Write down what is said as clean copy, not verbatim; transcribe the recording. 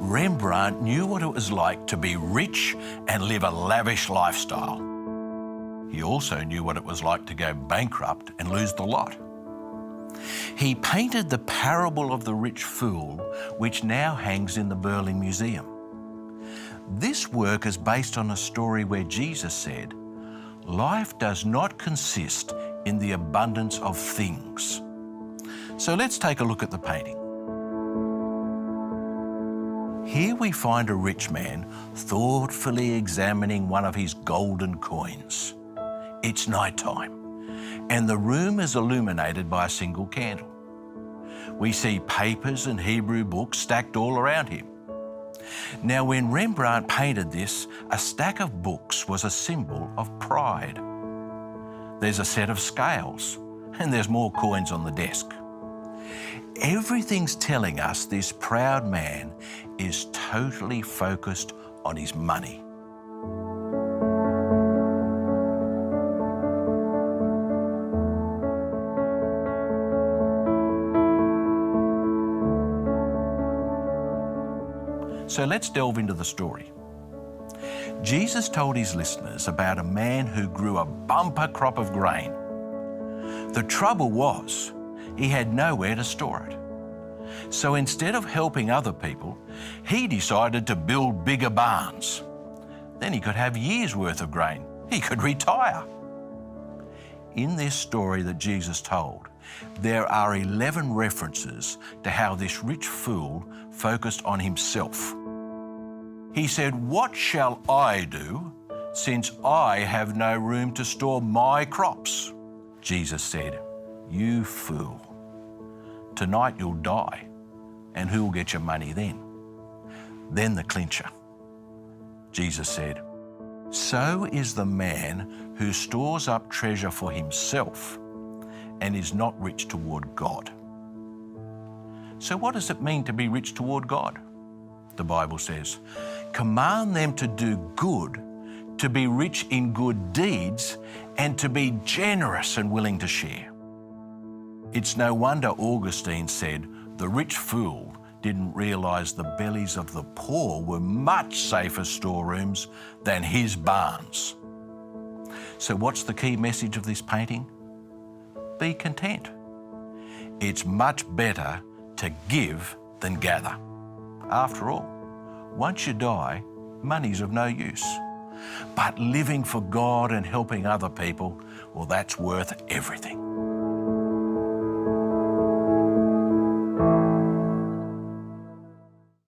Rembrandt knew what it was like to be rich and live a lavish lifestyle. He also knew what it was like to go bankrupt and lose the lot. He painted the parable of the rich fool, which now hangs in the Berlin Museum. This work is based on a story where Jesus said, "Life does not consist in the abundance of things." So let's take a look at the painting. Here we find a rich man thoughtfully examining one of his golden coins. It's night time, and the room is illuminated by a single candle. We see papers and Hebrew books stacked all around him. Now, when Rembrandt painted this, a stack of books was a symbol of pride. There's a set of scales, and there's more coins on the desk. Everything's telling us this proud man is totally focused on his money. So let's delve into the story. Jesus told his listeners about a man who grew a bumper crop of grain. The trouble was, he had nowhere to store it. So instead of helping other people, he decided to build bigger barns. Then he could have years' worth of grain. He could retire. In this story that Jesus told, there are 11 references to how this rich fool focused on himself. He said, "What shall I do since I have no room to store my crops?" Jesus said, "You fool. Tonight you'll die, and who will get your money then?" Then the clincher. Jesus said, "So is the man who stores up treasure for himself and is not rich toward God." So what does it mean to be rich toward God? The Bible says, "Command them to do good, to be rich in good deeds, and to be generous and willing to share." It's no wonder Augustine said, "The rich fool didn't realize the bellies of the poor were much safer storerooms than his barns." So what's the key message of this painting? Be content. It's much better to give than gather. After all, once you die, money's of no use. But living for God and helping other people, well, that's worth everything.